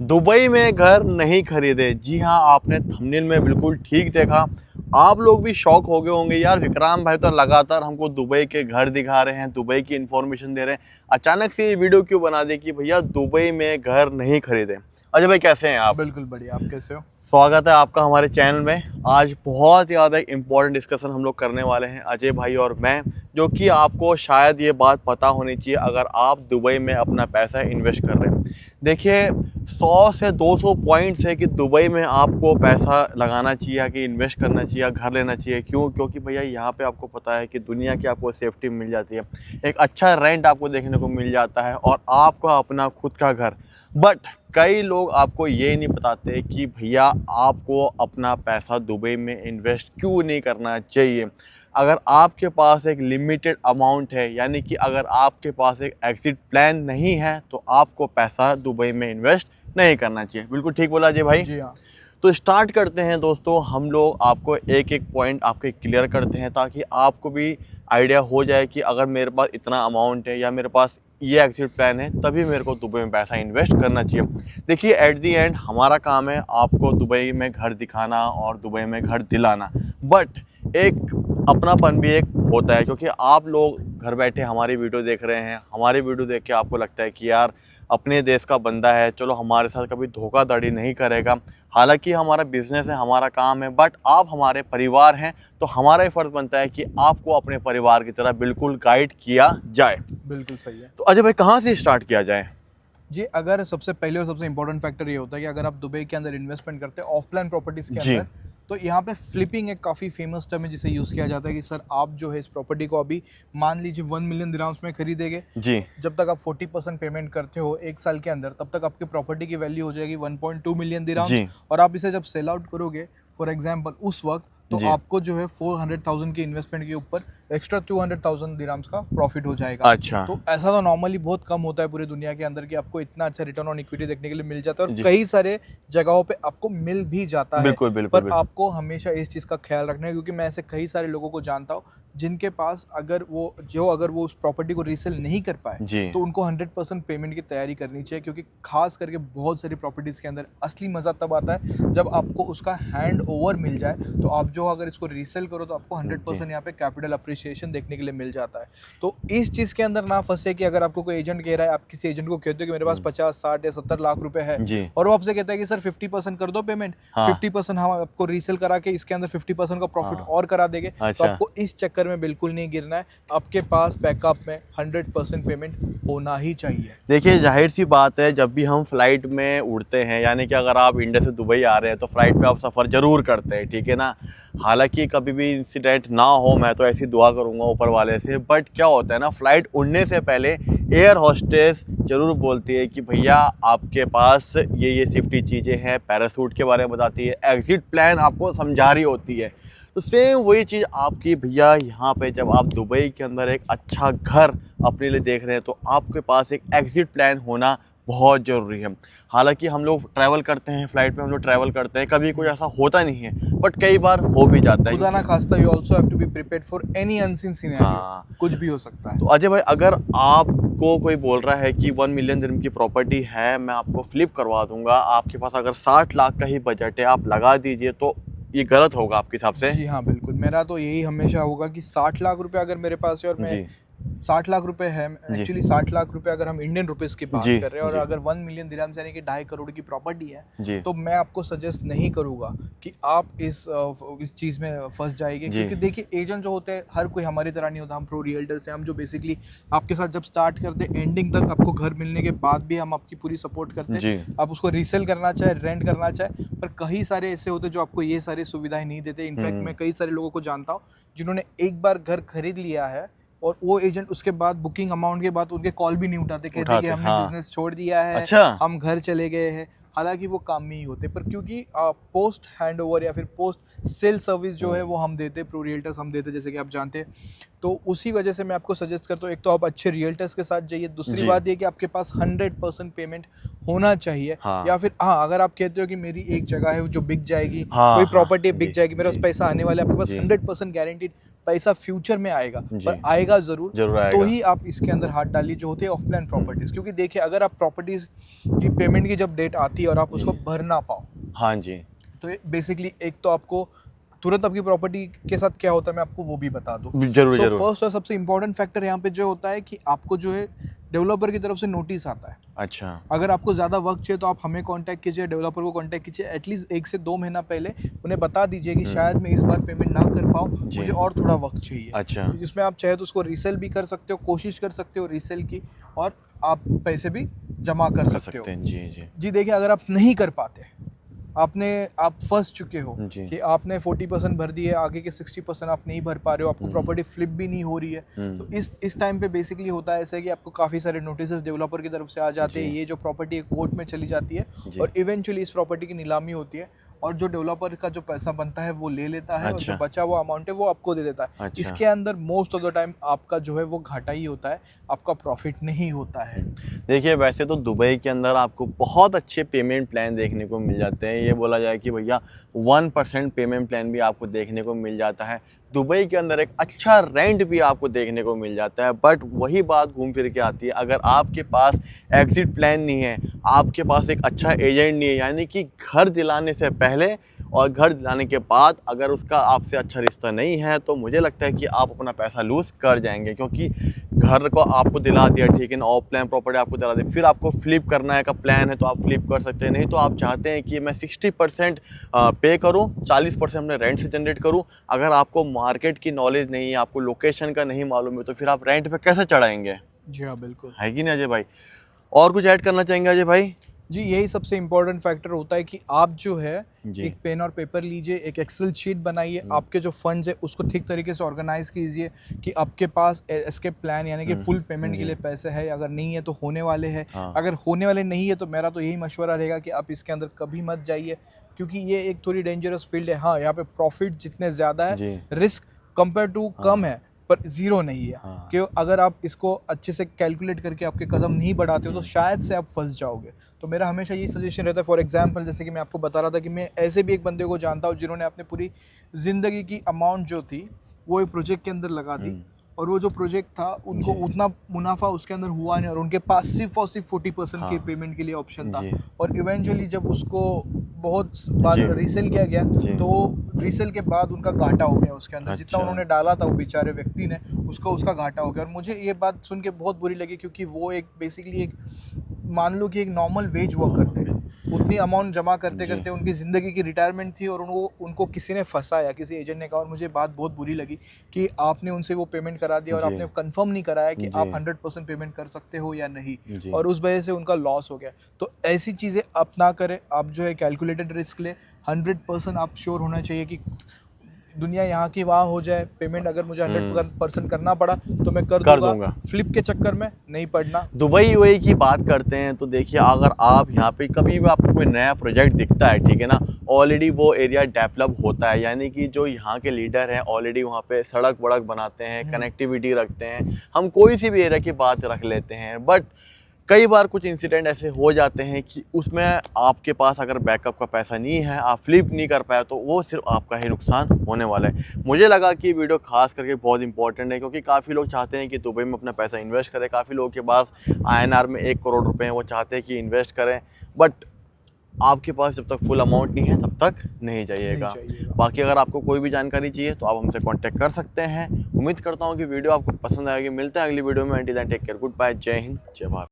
Dubai में घर नहीं खरीदे। जी हाँ, आपने थंबनेल में बिल्कुल ठीक देखा। आप लोग भी शौक हो गए होंगे, यार विक्रांत भाई तो लगातार हमको दुबई के घर दिखा रहे हैं, दुबई की इन्फॉर्मेशन दे रहे हैं, अचानक से ये वीडियो क्यों बना दे कि भैया दुबई में घर नहीं खरीदे। अजय भाई कैसे हैं आप? बिल्कुल बढ़िया। आप कैसे हो? स्वागत है आपका हमारे चैनल में। आज बहुत ज़्यादा एक इम्पॉर्टेंट डिस्कशन हम लोग करने वाले हैं, अजय भाई और मैं, जो कि आपको शायद ये बात पता होनी चाहिए अगर आप दुबई में अपना पैसा इन्वेस्ट कर रहे हैं। देखिए 100 से 200 पॉइंट्स है कि दुबई में आपको पैसा लगाना चाहिए, कि इन्वेस्ट करना चाहिए, घर लेना चाहिए। क्यों? क्योंकि भैया यहाँ पे आपको पता है कि दुनिया की आपको सेफ्टी मिल जाती है, एक अच्छा रेंट आपको देखने को मिल जाता है और आपका अपना खुद का घर। बट कई लोग आपको ये नहीं बताते कि भैया आपको अपना पैसा दुबई में इन्वेस्ट क्यों नहीं करना चाहिए। अगर आपके पास एक लिमिटेड अमाउंट है, यानी कि अगर आपके पास एक एग्जिट प्लान नहीं है, तो आपको पैसा दुबई में इन्वेस्ट नहीं करना चाहिए। बिल्कुल ठीक बोला जी भाई। जी हाँ। तो स्टार्ट करते हैं दोस्तों, हम लोग आपको एक एक पॉइंट आपके क्लियर करते हैं ताकि आपको भी आइडिया हो जाए कि अगर मेरे पास इतना अमाउंट है या मेरे पास ये एग्जिट प्लान है, तभी मेरे को दुबई में पैसा इन्वेस्ट करना चाहिए। देखिए एट दी एंड हमारा काम है आपको दुबई में घर दिखाना और दुबई में घर दिलाना, बट एक अपनापन भी एक होता है, क्योंकि आप लोग घर बैठे हमारी वीडियो देख रहे हैं, हमारी वीडियो देख के आपको लगता है कि यार अपने देश का बंदा है, चलो हमारे साथ कभी धोखाधड़ी नहीं करेगा। हालांकि हमारा बिजनेस है, हमारा काम है, बट आप हमारे परिवार हैं, तो हमारा ही फ़र्ज़ बनता है कि आपको अपने परिवार की तरह बिल्कुल गाइड किया जाए। बिल्कुल सही है। तो अजय भाई कहाँ से स्टार्ट किया जाए? जी, अगर सबसे पहले और सबसे इम्पोर्टेंट फैक्टर ये होता है कि अगर आप दुबई के अंदर इन्वेस्टमेंट करते हैं ऑफलाइन प्रॉपर्टीज़ के जी अंदर, तो यहाँ पे फ्लिपिंग एक काफ़ी फेमस टर्म है जिसे यूज़ किया जाता है कि सर आप जो है इस प्रॉपर्टी को अभी मान लीजिए 1 मिलियन दिरहम्स में खरीदेंगे। जी जब तक आप 40% पेमेंट करते हो 1 साल के अंदर, तब तक आपकी प्रॉपर्टी की वैल्यू हो जाएगी 1.2 मिलियन दिरहम्स। जी और आप इसे जब सेल आउट करोगे फॉर एग्जांपल उस वक्त, तो जी। आपको जो है 400,000 की इन्वेस्टमेंट के ऊपर एक्स्ट्रा 200,000 दिरहम्स का प्रॉफिट हो जाएगा। अच्छा। तो ऐसा तो नॉर्मली बहुत कम होता है पूरी दुनिया के अंदर कि आपको इतना अच्छा रिटर्न ऑन इक्विटी देखने के लिए मिल जाता है, और जी कई सारे जगहों पे आपको मिल भी जाता है। बिल्कुल बिल्कुल पर बिल्कुल। आपको हमेशा इस चीज़ का ख्याल रखना है, क्योंकि मैं ऐसे कई सारे लोगों को जानता हूँ जिनके पास अगर वो उस प्रॉपर्टी को रीसेल नहीं कर पाए, जी तो उनको 100% पेमेंट की तैयारी करनी चाहिए। क्योंकि खास करके बहुत सारी प्रॉपर्टीज़ के अंदर असली मज़ा तब आता है जब आपको उसका हैंड ओवर मिल जाए। तो आप जो अगर इसको रीसेल करो तो आपको 100% यहाँ पे कैपिटल अप्रिसिएशन देखने के लिए मिल जाता है। तो इस चीज़ के अंदर ना फंसे कि अगर आपको कोई एजेंट कह रहा है, आप किसी एजेंट को कहते हो कि मेरे पास 50, 60 या 70 लाख रुपए है, जी। और वो आपसे कहता है कि सर 50% कर दो पेमेंट, हाँ 50% हम आपको रीसेल करा के इसके अंदर 50% का प्रॉफिट हाँ। और करा देंगे। तो अच्छा। आपको इस चक्कर में बिल्कुल नहीं गिरना है। आपके पास बैकअप में 100% पेमेंट होना ही चाहिए। देखिए जाहिर सी बात है, जब भी हम फ्लाइट में उड़ते हैं, यानी कि अगर आप इंडिया से दुबई आ रहे हैं तो फ्लाइट में आप सफ़र ज़रूर करते हैं, ठीक है ना। हालांकि कभी भी इंसिडेंट ना हो, मैं तो ऐसी दुआ करूंगा ऊपर वाले से। बट क्या होता है ना, फ्लाइट उड़ने से पहले एयर होस्टेस ज़रूर बोलती है कि भैया आपके पास ये सेफ्टी चीज़ें हैं, पैराशूट के बारे में बताती है, एग्ज़िट प्लान आपको समझा रही होती है। तो सेम वही चीज़ आपकी भैया यहाँ पे, जब आप दुबई के अंदर एक अच्छा घर अपने लिए देख रहे हैं, तो आपके पास एक एग्ज़िट प्लान होना बहुत ज़रूरी है। हालांकि हम लोग ट्रैवल करते हैं, फ़्लाइट में हम लोग ट्रैवल करते हैं, कभी कुछ ऐसा होता नहीं है, बट कई बार हो भी जाता है खुदा ना खास्ता, you also have to be prepared for any unseen scenario. हाँ। कुछ भी हो सकता है। तो अजय भाई, अगर आपको कोई बोल रहा है कि 1 मिलियन दिरहम की प्रॉपर्टी है, मैं आपको फ्लिप करवा दूंगा, आपके पास अगर 60 लाख का ही बजट है, आप लगा दीजिए, तो ये गलत होगा आपके हिसाब से? जी हाँ, बिल्कुल। मेरा तो यही हमेशा होगा कि 60 लाख रुपए अगर मेरे पास है और मैं जी 60 लाख रुपए है, जी एक्चुअली 60 लाख रुपए अगर हम इंडियन रुपीस की बात जी कर रहे हैं, और जी अगर 1 मिलियन दिरहम्स यानी कि 2.5 करोड़ की प्रॉपर्टी है, जी तो मैं आपको सजेस्ट नहीं करूँगा कि आप इस चीज़ में फंस जाएंगे। जी क्योंकि देखिए एजेंट जो होते हैं हर कोई हमारी तरह नहीं होता। हम प्रो रियल्टर्स हैं, हम जो बेसिकली आपके साथ जब स्टार्ट करते हैं एंडिंग तक आपको घर मिलने के बाद भी हम आपकी पूरी सपोर्ट करते हैं। जी आप उसको रीसेल करना चाहे, रेंट करना चाहे, पर कई सारे ऐसे होते हैं जो आपको ये सारी सुविधाएं नहीं देते। इनफैक्ट मैं कई सारे लोगों को जानता हूँ जिन्होंने एक बार घर खरीद लिया है, और वो एजेंट उसके बाद बुकिंग अमाउंट के बाद उनके कॉल भी नहीं उठाते, कहते कि उठाते, हमने हाँ। बिजनेस छोड़ दिया है, अच्छा। हम घर चले गए हैं। हालांकि वो काम में ही होते, पर क्योंकि पोस्ट हैंड ओवर या फिर पोस्ट सेल सर्विस जो है वो हम देते, प्रो रियल्टर्स हम देते, जैसे कि आप जानते हैं। तो उसी वजह से मैं आपको सजेस्ट करता हूँ, एक तो आप अच्छे रियल्टर्स के साथ जाइए, दूसरी जी बात ये कि आपके पास 100% पेमेंट होना चाहिए। हाँ या फिर हाँ, अगर आप कहते हो कि मेरी एक जगह है जो बिक जाएगी, हाँ कोई हाँ प्रॉपर्टी बिक जी जाएगी, मेरे पास जी पैसा आने वाला है, आपके पास जी 100% गारंटीड पैसा फ्यूचर में आएगा, जी पर आएगा ज़रूर। जरूर तो आएगा। ही आप इसके अंदर हाथ डालिए जो होते हैं ऑफलाइन प्रॉपर्टीज़। क्योंकि देखिए अगर आप प्रॉपर्टीज़ की पेमेंट की जब डेट आती है और आप उसको भर ना पाओ। हाँ जी। तो बेसिकली एक तो आपको तुरंत आपकी प्रॉपर्टी के साथ क्या होता है मैं आपको वो भी बता दूं। जरूर सो जरूर। फर्स्ट और सबसे इम्पोर्टेंट फैक्टर यहाँ पे जो होता है कि आपको जो है डेवलपर की तरफ से नोटिस आता है। अच्छा। अगर आपको ज़्यादा वक्त चाहिए तो आप हमें कांटेक्ट कीजिए, डेवलपर को कांटेक्ट कीजिए, एटलीस्ट 1 से 2 महीना पहले उन्हें बता दीजिए कि शायद मैं इस बार पेमेंट ना कर पाऊँ, मुझे और थोड़ा वक्त चाहिए। अच्छा। जिसमें आप चाहे तो उसको रीसेल भी कर सकते हो, कोशिश कर सकते हो रीसेल की, और आप पैसे भी जमा कर सकते हो। जी जी। जी देखिए, अगर आप नहीं कर पाते, आप फंस चुके हो जी। कि आपने 40% भर दिए, आगे के 60% आप नहीं भर पा रहे हो, आपको प्रॉपर्टी फ्लिप भी नहीं हो रही है, तो इस टाइम पे बेसिकली होता है ऐसा है कि आपको काफ़ी सारे नोटिस डेवलपर की तरफ से आ जाते हैं। ये जो प्रॉपर्टी है कोर्ट में चली जाती है और इवेंचुअली इस प्रॉपर्टी की नीलामी होती है और जो डेवलपर का जो पैसा बनता है वो ले लेता है। और जो बचा हुआ अमाउंट है वो आपको दे देता है। इसके अंदर मोस्ट ऑफ द टाइम आपका जो है वो घाटा ही होता है, आपका प्रॉफिट नहीं होता है। देखिए वैसे तो दुबई के अंदर आपको बहुत अच्छे पेमेंट प्लान देखने को मिल जाते हैं। ये बोला जाए कि भैया 1% पेमेंट प्लान भी आपको देखने को मिल जाता है। दुबई के अंदर एक अच्छा रेंट भी आपको देखने को मिल जाता है। बट वही बात घूम फिर के आती है, अगर आपके पास एग्जिट प्लान नहीं है, आपके पास एक अच्छा एजेंट नहीं है, यानी कि घर दिलाने से पहले और घर दिलाने के बाद अगर उसका आपसे अच्छा रिश्ता नहीं है, तो मुझे लगता है कि आप अपना पैसा लूज़ कर जाएंगे। क्योंकि घर को आपको दिला दिया, ठीक है ना, ऑफ प्लान प्रॉपर्टी आपको दिला दी, फिर आपको फ्लिप करने का प्लान है तो आप फ्लिप कर सकते हैं। नहीं तो आप चाहते हैं कि मैं 60% पे करूं, 40% अपने रेंट से जनरेट करूं। अगर आपको मार्केट की नॉलेज नहीं है, आपको लोकेशन का नहीं मालूम है, तो फिर आप रेंट पे कैसे चढ़ाएंगे? जी हाँ, बिल्कुल। है कि नहीं अजय भाई? और कुछ ऐड करना चाहेंगे अजय भाई? जी, यही सबसे इम्पोर्टेंट फैक्टर होता है कि आप जो है एक पेन और पेपर लीजिए, एक एक्सेल शीट बनाइए, आपके जो फंड्स है उसको ठीक तरीके से ऑर्गेनाइज कीजिए कि आपके पास एस्केप प्लान यानी कि फुल पेमेंट के लिए पैसे है, अगर नहीं है तो होने वाले हैं। अगर होने वाले नहीं है तो मेरा तो यही मशवरा रहेगा कि आप इसके अंदर कभी मत जाइए, क्योंकि ये एक थोड़ी डेंजरस फील्ड है। हाँ, यहाँ पे प्रॉफिट जितने ज़्यादा है, रिस्क कंपेयर टू कम है, पर ज़ीरो नहीं है। कि अगर आप इसको अच्छे से कैलकुलेट करके आपके कदम नहीं बढ़ाते हो तो शायद से आप फंस जाओगे। तो मेरा हमेशा यही सजेशन रहता है। फॉर एग्जांपल, जैसे कि मैं आपको बता रहा था कि मैं ऐसे भी एक बंदे को जानता हूँ जिन्होंने अपनी पूरी ज़िंदगी की अमाउंट जो थी वो एक प्रोजेक्ट के अंदर लगा दी, और वो जो प्रोजेक्ट था उनको उतना मुनाफा उसके अंदर हुआ नहीं, और उनके पास सिर्फ और सिर्फ 40% के पेमेंट के लिए ऑप्शन था। और इवेंचुअली जब उसको बहुत बार रीसेल किया गया तो रीसेल के बाद उनका घाटा हो गया उसके अंदर। जितना उन्होंने डाला था वो बेचारे व्यक्ति ने, उसका घाटा हो गया। और मुझे ये बात सुन के बहुत बुरी लगी, क्योंकि वो एक बेसिकली एक मान लो कि एक नॉर्मल वेज वर्क करते हैं, उतनी अमाउंट जमा करते करते उनकी ज़िंदगी की रिटायरमेंट थी, और उनको किसी ने फंसाया, किसी एजेंट ने कहा। और मुझे बात बहुत बुरी लगी कि आपने उनसे वो पेमेंट करा दिया और आपने कंफर्म नहीं कराया कि आप 100% पेमेंट कर सकते हो या नहीं, और उस वजह से उनका लॉस हो गया। तो ऐसी चीज़ें आप ना करें, आप जो है कैलकुलेटेड रिस्क ले। 100% आप श्योर होना चाहिए कि दुनिया यहाँ की वहाँ हो जाए, पेमेंट अगर मुझे 100% करना पड़ा तो मैं कर दूंगा। फ्लिप के चक्कर में नहीं पड़ना। दुबई यूएई की बात करते हैं तो देखिए, अगर आप यहाँ पे कभी भी आपको कोई नया प्रोजेक्ट दिखता है, ठीक है ना, ऑलरेडी वो एरिया डेवलप होता है, यानी कि जो यहाँ के लीडर हैं ऑलरेडी वहाँ पे सड़क वड़क बनाते हैं, कनेक्टिविटी रखते हैं। हम कोई सी भी एरिया की बात रख लेते हैं, बट कई बार कुछ इंसिडेंट ऐसे हो जाते हैं कि उसमें आपके पास अगर बैकअप का पैसा नहीं है, आप फ्लिप नहीं कर पाए, तो वो सिर्फ आपका ही नुकसान होने वाला है। मुझे लगा कि वीडियो खास करके बहुत इंपॉर्टेंट है, क्योंकि काफ़ी लोग चाहते हैं कि दुबई में अपना पैसा इन्वेस्ट करें। काफ़ी लोगों के पास INR में 1 करोड़ रुपए हैं, वो चाहते हैं कि इन्वेस्ट करें, बट आपके पास जब तक फुल अमाउंट नहीं है तब तक नहीं जाइएगा। बाकी अगर आपको कोई भी जानकारी चाहिए तो आप हमसे कांटेक्ट कर सकते हैं। उम्मीद करता हूँ कि वीडियो आपको पसंद आएगी। मिलते हैं अगली वीडियो में। टेक केयर, गुड बाय, जय हिंद, जय भारत।